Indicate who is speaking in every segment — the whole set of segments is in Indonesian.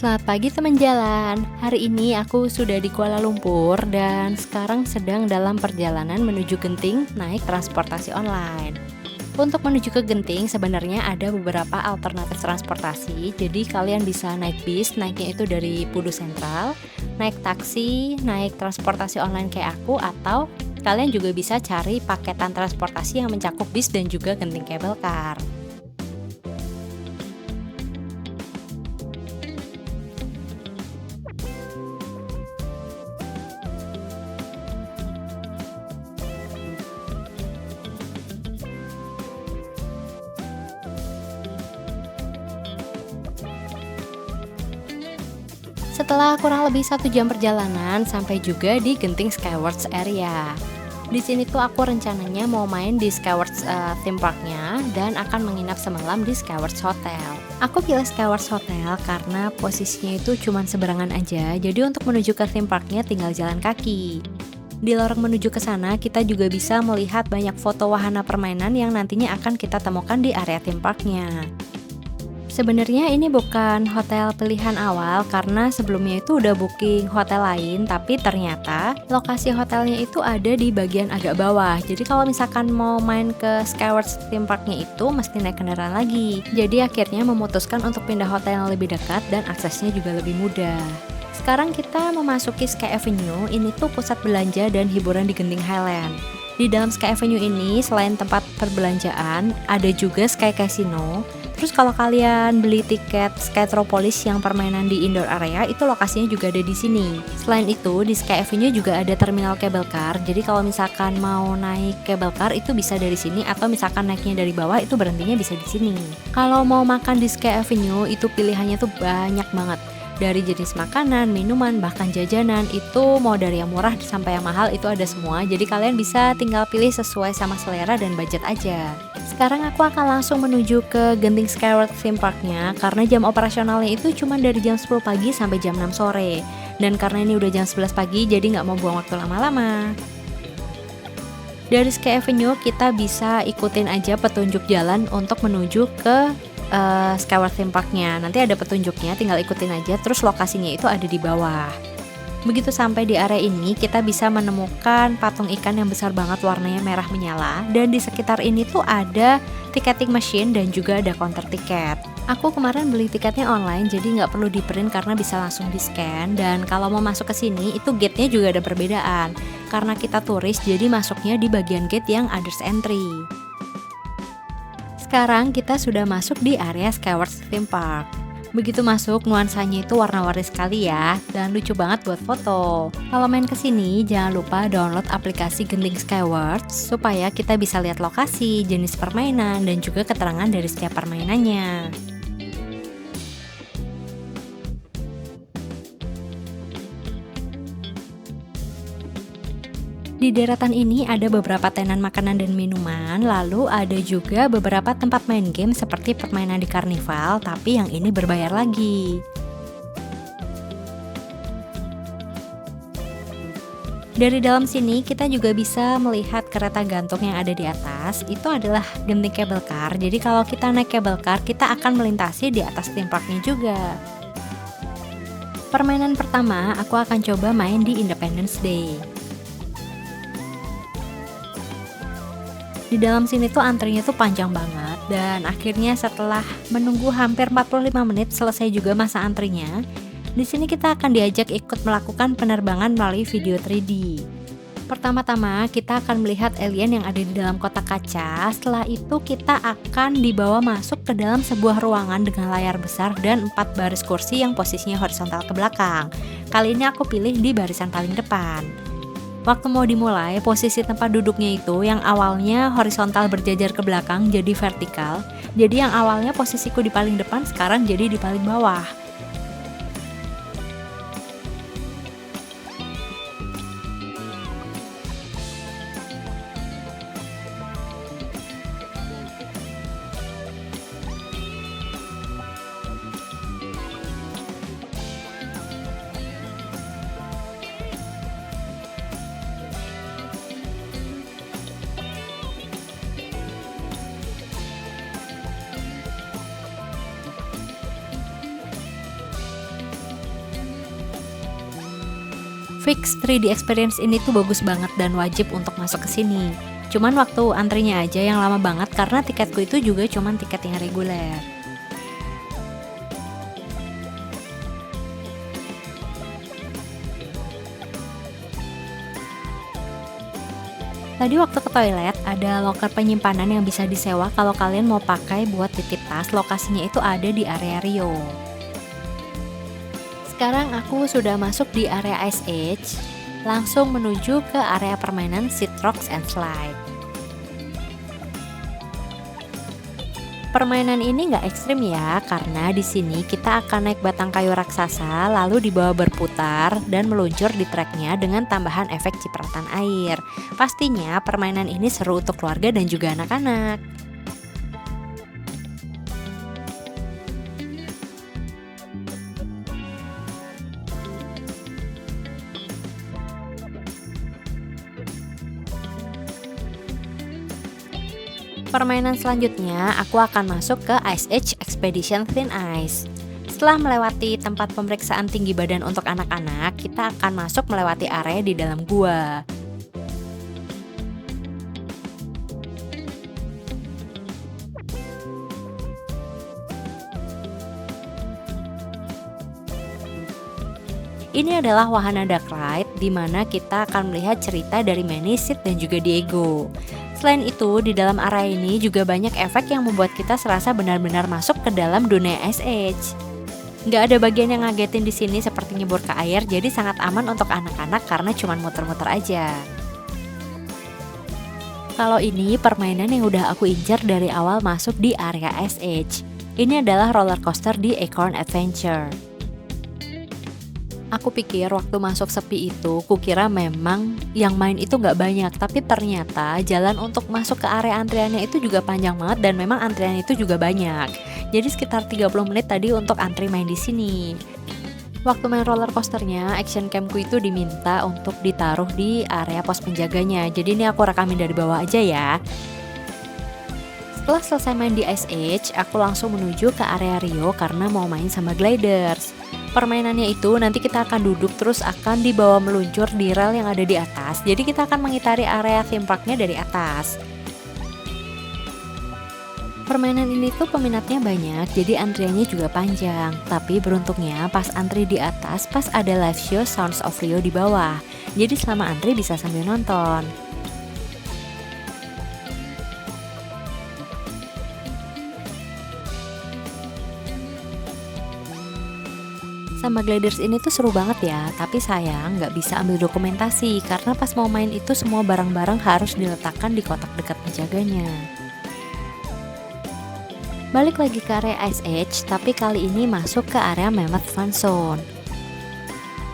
Speaker 1: Selamat pagi teman jalan. Hari ini aku sudah di Kuala Lumpur dan sekarang sedang dalam perjalanan menuju Genting naik transportasi online. Untuk menuju ke Genting sebenarnya ada beberapa alternatif transportasi. Jadi kalian bisa naik bis, naiknya itu dari Pudu Sentral, naik taksi, naik transportasi online kayak aku, atau kalian juga bisa cari paketan transportasi yang mencakup bis dan juga Genting Cable Car. Setelah kurang lebih 1 jam perjalanan, sampai juga di Genting Skywards area. Di sini tuh aku rencananya mau main di Skywards theme parknya dan akan menginap semalam di Skywards Hotel. Aku pilih Skywards Hotel karena posisinya itu cuman seberangan aja, jadi untuk menuju ke theme parknya tinggal jalan kaki. Di lorong menuju ke sana, kita juga bisa melihat banyak foto wahana permainan yang nantinya akan kita temukan di area theme parknya. Sebenarnya ini bukan hotel pilihan awal karena sebelumnya itu udah booking hotel lain, tapi ternyata lokasi hotelnya itu ada di bagian agak bawah. Jadi kalau misalkan mau main ke Skywards theme parknya itu mesti naik kendaraan lagi. Jadi akhirnya memutuskan untuk pindah hotel yang lebih dekat dan aksesnya juga lebih mudah. Sekarang kita memasuki Sky Avenue. Ini tuh pusat belanja dan hiburan di Genting Highland. Di dalam Sky Avenue ini selain tempat perbelanjaan, ada juga Sky Casino. Terus kalau kalian beli tiket Skytropolis yang permainan di indoor area, itu lokasinya juga ada di sini. Selain itu, di Sky Avenue juga ada terminal cable car. Jadi kalau misalkan mau naik cable car itu bisa dari sini, atau misalkan naiknya dari bawah itu berhentinya bisa di sini. Kalau mau makan di Sky Avenue itu pilihannya tuh banyak banget. Dari jenis makanan, minuman, bahkan jajanan, itu mau dari yang murah sampai yang mahal itu ada semua. Jadi kalian bisa tinggal pilih sesuai sama selera dan budget aja. Sekarang aku akan langsung menuju ke Genting Skywards theme parknya karena jam operasionalnya itu cuma dari jam 10 pagi sampai jam 6 sore. Dan karena ini udah jam 11 pagi jadi nggak mau buang waktu lama-lama. Dari Sky Avenue kita bisa ikutin aja petunjuk jalan untuk menuju ke Skywards theme parknya. Nanti ada petunjuknya, tinggal ikutin aja. Terus lokasinya itu ada di bawah. Begitu sampai di area ini, kita bisa menemukan patung ikan yang besar banget, warnanya merah menyala. Dan di sekitar ini tuh ada ticketing machine dan juga ada counter tiket. Aku kemarin beli tiketnya online, jadi nggak perlu di print karena bisa langsung di scan. Dan kalau mau masuk ke sini, itu gate-nya juga ada perbedaan. Karena kita turis, jadi masuknya di bagian gate yang others entry. Sekarang kita sudah masuk di area Skywards theme park. Begitu masuk, nuansanya itu warna-warni sekali ya, dan lucu banget buat foto. Kalau main kesini, jangan lupa download aplikasi Genting Skywards supaya kita bisa lihat lokasi, jenis permainan, dan juga keterangan dari setiap permainannya. Di deretan ini ada beberapa tenan makanan dan minuman, lalu ada juga beberapa tempat main game seperti permainan di karnival, tapi yang ini berbayar lagi. Dari dalam sini kita juga bisa melihat kereta gantung yang ada di atas. Itu adalah Genting Cable Car. Jadi kalau kita naik cable car, kita akan melintasi di atas theme parknya juga. Permainan pertama aku akan coba main di Independence Day. Di dalam sini tuh antrinya tuh panjang banget, dan akhirnya setelah menunggu hampir 45 menit selesai juga masa antrinya. Di sini kita akan diajak ikut melakukan penerbangan melalui video 3D. Pertama-tama kita akan melihat alien yang ada di dalam kotak kaca. Setelah itu kita akan dibawa masuk ke dalam sebuah ruangan dengan layar besar dan 4 baris kursi yang posisinya horizontal ke belakang. Kali ini aku pilih di barisan paling depan. Waktu mau dimulai, posisi tempat duduknya itu yang awalnya horizontal berjajar ke belakang jadi vertikal. Jadi yang awalnya posisiku di paling depan sekarang jadi di paling bawah. Fix 3D Experience ini tuh bagus banget dan wajib untuk masuk ke sini. Cuman waktu antrinya aja yang lama banget karena tiketku itu juga cuman tiket yang reguler. Tadi waktu ke toilet ada loker penyimpanan yang bisa disewa kalau kalian mau pakai buat titip tas. Lokasinya itu ada di area Rio. Sekarang aku sudah masuk di area Ice Age, langsung menuju ke area permainan Seat Rocks and Slide. Permainan ini nggak ekstrim ya, karena di sini kita akan naik batang kayu raksasa, lalu dibawa berputar dan meluncur di treknya dengan tambahan efek cipratan air. Pastinya permainan ini seru untuk keluarga dan juga anak-anak. Permainan selanjutnya, aku akan masuk ke Ice Age Expedition Thin Ice. Setelah melewati tempat pemeriksaan tinggi badan untuk anak-anak, kita akan masuk melewati area di dalam gua. Ini adalah wahana dark ride di mana kita akan melihat cerita dari Manny, Sid, dan juga Diego. Selain itu, di dalam area ini juga banyak efek yang membuat kita serasa benar-benar masuk ke dalam dunia Ice Age. Nggak ada bagian yang ngagetin di sini seperti nyebur ke air, jadi sangat aman untuk anak-anak karena cuma muter-muter aja. Kalau ini permainan yang udah aku incar dari awal masuk di area Ice Age. Ini adalah roller coaster di Acorn Adventure. Aku pikir waktu masuk sepi itu, kukira memang yang main itu nggak banyak, tapi ternyata jalan untuk masuk ke area antriannya itu juga panjang banget dan memang antrian itu juga banyak. Jadi sekitar 30 menit tadi untuk antri main di sini. Waktu main roller coasternya, action camku itu diminta untuk ditaruh di area pos penjaganya. Jadi ini aku rekamin dari bawah aja ya. Setelah selesai main di Ice Age, aku langsung menuju ke area Rio karena mau main sama gliders. Permainannya itu nanti kita akan duduk terus akan dibawa meluncur di rel yang ada di atas. Jadi kita akan mengitari area theme parknya dari atas. Permainan ini tuh peminatnya banyak, jadi antriannya juga panjang. Tapi beruntungnya pas antri di atas, pas ada live show Sounds of Rio di bawah. Jadi selama antri bisa sambil nonton. Sama gliders ini tuh seru banget ya, tapi sayang nggak bisa ambil dokumentasi karena pas mau main itu semua barang-barang harus diletakkan di kotak dekat penjaganya. Balik lagi ke area Ice Age, tapi kali ini masuk ke area Mammoth Fun Zone.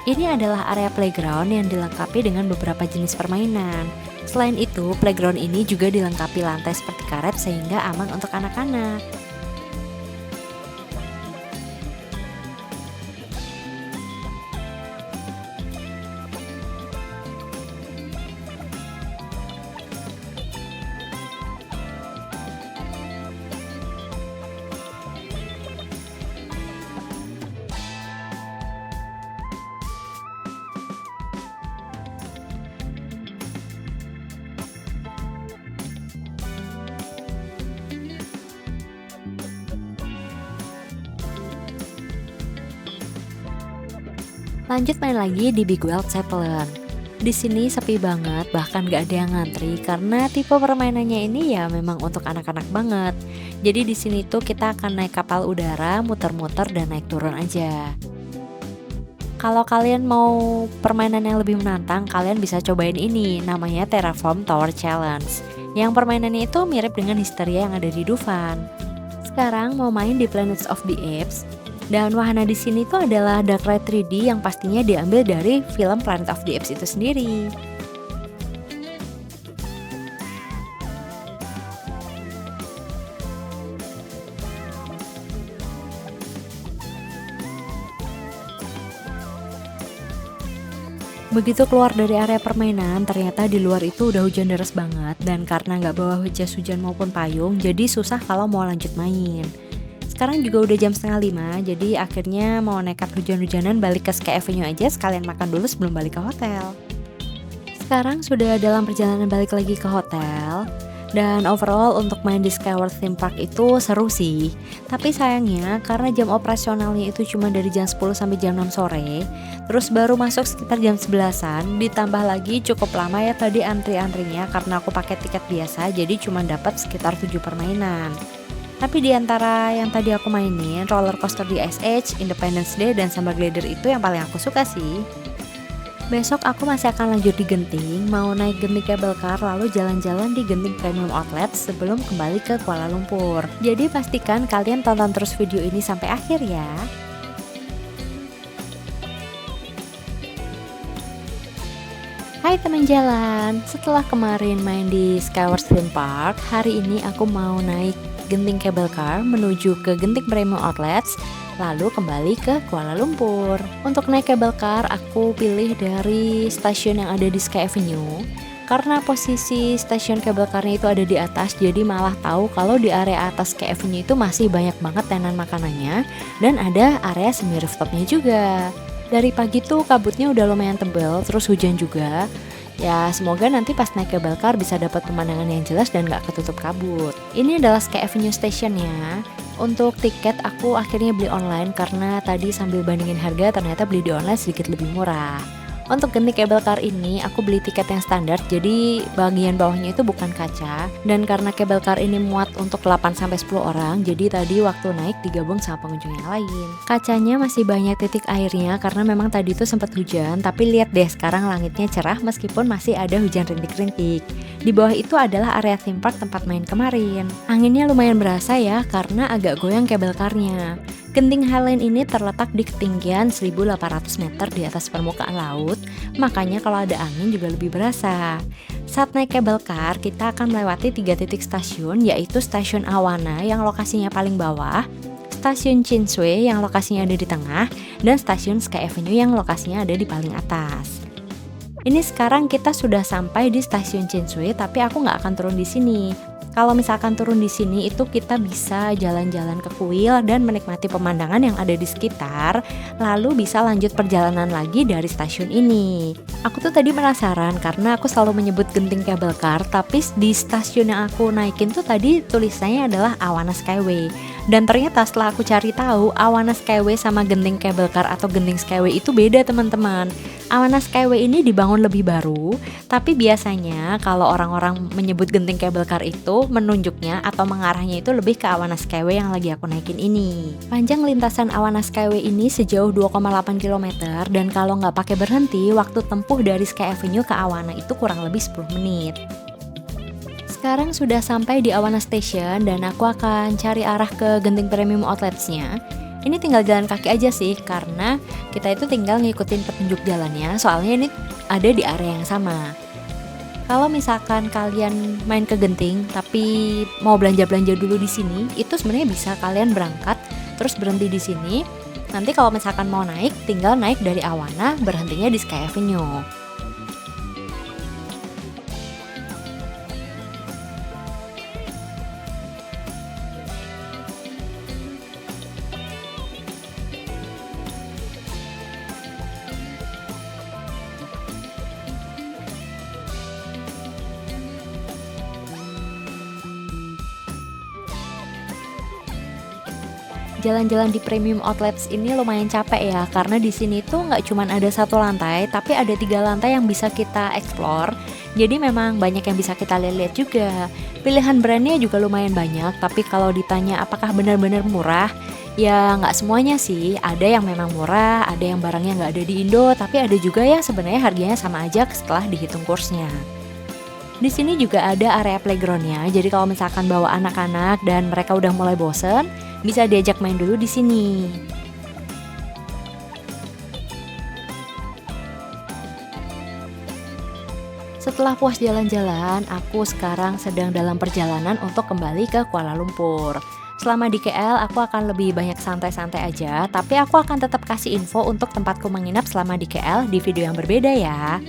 Speaker 1: Ini adalah area playground yang dilengkapi dengan beberapa jenis permainan. Selain itu, playground ini juga dilengkapi lantai seperti karet sehingga aman untuk anak-anak. Lanjut main lagi di Big World Zeppelin. Di sini sepi banget, bahkan gak ada yang ngantri karena tipe permainannya ini ya memang untuk anak-anak banget. Jadi di sini tuh kita akan naik kapal udara, muter-muter dan naik turun aja. Kalau kalian mau permainan yang lebih menantang, kalian bisa cobain ini, namanya Terraform Tower Challenge. Yang permainannya itu mirip dengan Hysteria yang ada di Dufan. Sekarang mau main di Planets of the Apes. Dan wahana di sini tuh adalah dark ride 3D yang pastinya diambil dari film Planet of the Apes itu sendiri. Begitu keluar dari area permainan, ternyata di luar itu udah hujan deras banget dan karena nggak bawa jas hujan maupun payung, jadi susah kalau mau lanjut main. Sekarang juga udah jam setengah 5, jadi akhirnya mau nekat hujan-hujanan balik ke Sky Avenue aja sekalian makan dulu sebelum balik ke hotel. Sekarang sudah dalam perjalanan balik lagi ke hotel. Dan overall untuk main di Skyward Theme Park itu seru sih. Tapi sayangnya karena jam operasionalnya itu cuma dari jam 10 sampai jam 6 sore, terus baru masuk sekitar jam 11-an, ditambah lagi cukup lama ya tadi antri-antrinya karena aku pakai tiket biasa, jadi cuma dapat sekitar 7 permainan. Tapi di antara yang tadi aku mainin, roller coaster di Ice Age, Independence Day, dan Samba Glider itu yang paling aku suka sih. Besok aku masih akan lanjut di Genting, mau naik Genting Cable Car lalu jalan-jalan di Genting Premium Outlet sebelum kembali ke Kuala Lumpur. Jadi pastikan kalian tonton terus video ini sampai akhir ya. Hai teman jalan, setelah kemarin main di Skyward Theme Park, hari ini aku mau naik Genting Cable Car menuju ke Genting Premium Outlets, lalu kembali ke Kuala Lumpur. Untuk naik cable car, aku pilih dari stasiun yang ada di Sky Avenue. Karena posisi stasiun cable car-nya itu ada di atas, jadi malah tahu kalau di area atas Sky Avenue itu masih banyak banget tenan makanannya, dan ada area semi rooftopnya juga. Dari pagi tuh kabutnya udah lumayan tebel, terus hujan juga. Ya semoga nanti pas naik cable car bisa dapat pemandangan yang jelas dan gak ketutup kabut. Ini adalah Sky Avenue Station ya. Untuk tiket aku akhirnya beli online karena tadi sambil bandingin harga ternyata beli di online sedikit lebih murah. Untuk Genting Cable Car ini aku beli tiket yang standar, jadi bagian bawahnya itu bukan kaca. Dan karena cable car ini muat untuk 8-10 orang, jadi tadi waktu naik digabung sama pengunjung yang lain. Kacanya masih banyak titik airnya karena memang tadi itu sempat hujan, tapi lihat deh sekarang langitnya cerah meskipun masih ada hujan rintik-rintik. Di bawah itu adalah area theme park tempat main kemarin. Anginnya lumayan berasa ya karena agak goyang cable car-nya. Genting Highline ini terletak di ketinggian 1.800 meter di atas permukaan laut, makanya kalau ada angin juga lebih berasa. Saat naik cable car, kita akan melewati 3 titik stasiun, yaitu Stasiun Awana yang lokasinya paling bawah, Stasiun Chinsway yang lokasinya ada di tengah, dan Stasiun Sky Avenue yang lokasinya ada di paling atas. Ini sekarang kita sudah sampai di Stasiun Chinsway, tapi aku nggak akan turun di sini. Kalau misalkan turun di sini itu kita bisa jalan-jalan ke kuil dan menikmati pemandangan yang ada di sekitar, lalu bisa lanjut perjalanan lagi dari stasiun ini. Aku tuh tadi penasaran karena aku selalu menyebut Genting Cable Car, tapi di stasiun yang aku naikin tuh tadi tulisannya adalah Awana Skyway. Dan ternyata setelah aku cari tahu, Awana Skyway sama Genting Cable Car atau Genting Skyway itu beda teman-teman. Awana Skyway ini dibangun lebih baru, tapi biasanya kalau orang-orang menyebut Genting Cable Car itu menunjuknya atau mengarahnya itu lebih ke Awana Skyway yang lagi aku naikin ini. Panjang lintasan Awana Skyway ini sejauh 2,8 km dan kalau nggak pakai berhenti, waktu tempuh dari Sky Avenue ke Awana itu kurang lebih 10 menit. Sekarang sudah sampai di Awana Station dan aku akan cari arah ke Genting Premium Outlets-nya. Ini tinggal jalan kaki aja sih karena kita itu tinggal ngikutin petunjuk jalannya, soalnya ini ada di area yang sama. Kalau misalkan kalian main ke Genting tapi mau belanja-belanja dulu di sini, itu sebenarnya bisa kalian berangkat terus berhenti di sini. Nanti kalau misalkan mau naik, tinggal naik dari Awana, berhentinya di Sky Avenue. Jalan-jalan di Premium Outlets ini lumayan capek ya, karena di sini tuh nggak cuma ada 1 lantai, tapi ada 3 lantai yang bisa kita explore. Jadi memang banyak yang bisa kita lihat juga. Pilihan brandnya juga lumayan banyak, tapi kalau ditanya apakah benar-benar murah, ya nggak semuanya sih. Ada yang memang murah, ada yang barangnya nggak ada di Indo, tapi ada juga yang sebenarnya harganya sama aja setelah dihitung kursnya. Di sini juga ada area playgroundnya, jadi kalau misalkan bawa anak-anak dan mereka udah mulai bosen, bisa diajak main dulu di sini. Setelah puas jalan-jalan, aku sekarang sedang dalam perjalanan untuk kembali ke Kuala Lumpur. Selama di KL, aku akan lebih banyak santai-santai aja, tapi aku akan tetap kasih info untuk tempatku menginap selama di KL di video yang berbeda ya.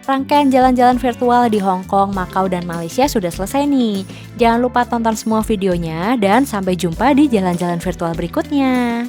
Speaker 1: Rangkaian jalan-jalan virtual di Hong Kong, Makau, dan Malaysia sudah selesai nih. Jangan lupa tonton semua videonya dan sampai jumpa di jalan-jalan virtual berikutnya.